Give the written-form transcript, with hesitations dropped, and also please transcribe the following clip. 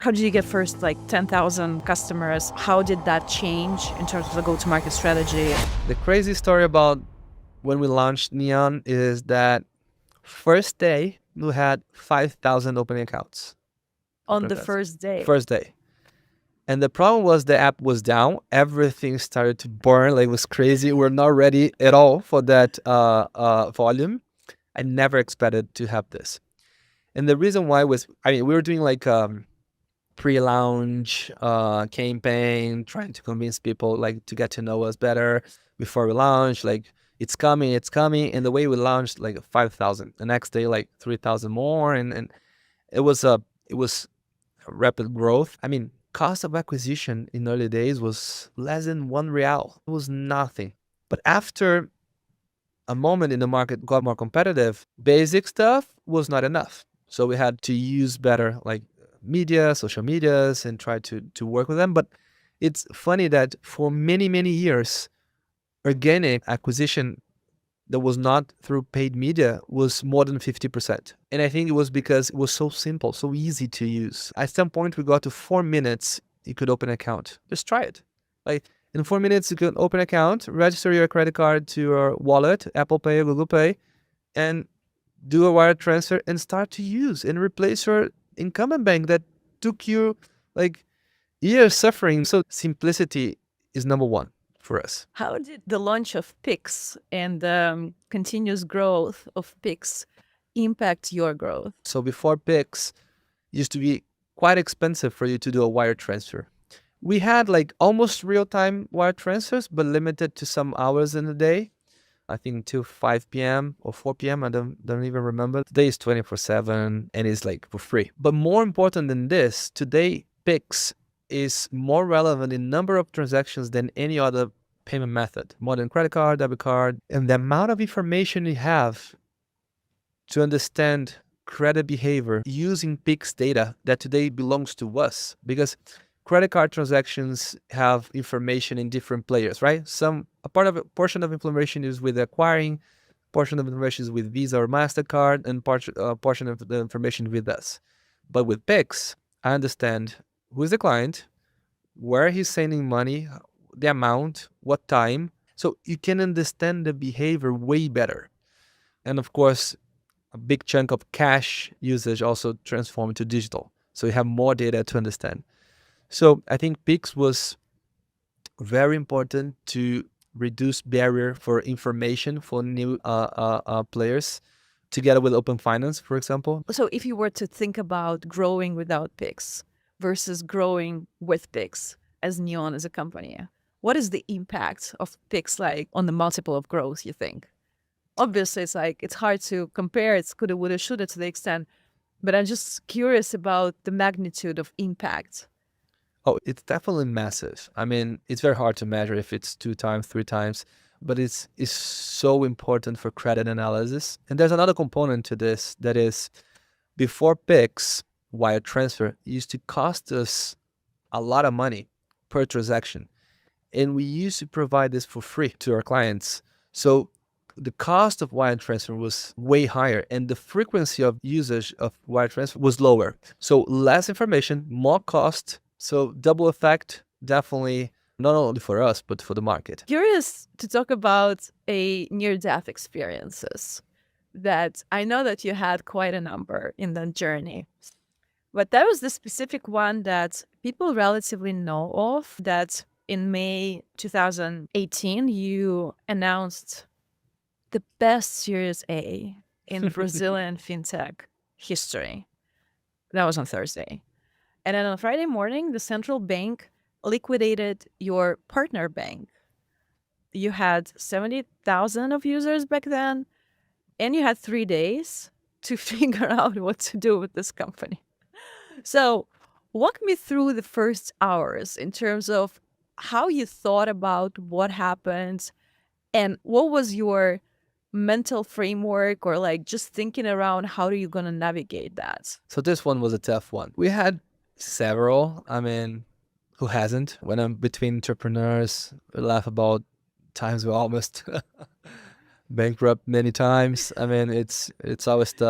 How did you get first like 10,000 customers? How did that change in terms of the go-to-market strategy? The crazy story about when we launched Neon is that first day we had 5,000 opening accounts. On the first day. First day. And the problem was the app was down. Everything started to burn. Like, it was crazy. We're not ready at all for that volume. I never expected to have this. And the reason why was, we were doing like pre-launch campaign, trying to convince people like to get to know us better before we launch. Like, it's coming. And the way we launched, like 5,000. The next day, like 3,000 more, and it was a rapid growth. Cost of acquisition in early days was less than R$1. It was nothing. But after a moment in the market got more competitive, basic stuff was not enough. So we had to use better like media, social medias, and try to work with them. But it's funny that for many, many years, organic acquisition that was not through paid media was more than 50%. And I think it was because it was so simple, so easy to use. At some point, we got to 4 minutes, you could open an account. Just try it. Like, in 4 minutes, you could open an account, register your credit card to your wallet, Apple Pay or Google Pay, and do a wire transfer and start to use and replace your incumbent bank that took you like years suffering. So simplicity is number one for us. How did the launch of Pix and the continuous growth of Pix impact your growth? So before Pix, it used to be quite expensive for you to do a wire transfer. We had like almost real-time wire transfers, but limited to some hours in the day. I think till 5 p.m. or 4 p.m. I don't even remember. Today is 24/7 and it's like for free. But more important than this, today Pix is more relevant in number of transactions than any other payment method, more than credit card, debit card. And the amount of information you have to understand credit behavior using Pix data that today belongs to us, because credit card transactions have information in different players, right? Portion of information is with the acquiring, portion of information is with Visa or MasterCard, and portion of the information with us. But with Pix, I understand who is the client, where he's sending money, the amount, what time. So you can understand the behavior way better. And of course, a big chunk of cash usage also transformed to digital. So you have more data to understand. So I think Pix was very important to reduce barrier for information for new players, together with open finance, for example. So if you were to think about growing without Pix versus growing with Pix as Neon as a company, what is the impact of Pix like on the multiple of growth, you think? Obviously, it's hard to compare. It's coulda, woulda, shoulda to the extent, but I'm just curious about the magnitude of impact. Oh, it's definitely massive. It's very hard to measure if it's 2 times, 3 times, but it's so important for credit analysis. And there's another component to this, that is, before Pix, wire transfer used to cost us a lot of money per transaction. And we used to provide this for free to our clients. So the cost of wire transfer was way higher, and the frequency of usage of wire transfer was lower. So less information, more cost. So double effect, definitely, not only for us, but for the market. Curious to talk about a near-death experiences that I know that you had quite a number in the journey. But that was the specific one that people relatively know of, that in May 2018, you announced the best Series A in Brazilian fintech history. That was on Thursday. And then on Friday morning, the central bank liquidated your partner bank. You had 70,000 of users back then, and you had 3 days to figure out what to do with this company. So walk me through the first hours in terms of how you thought about what happened and what was your mental framework, or like just thinking around how are you going to navigate that? So this one was a tough one. We had several. Who hasn't? When I'm between entrepreneurs, we laugh about times we almost bankrupt many times. It's always tough.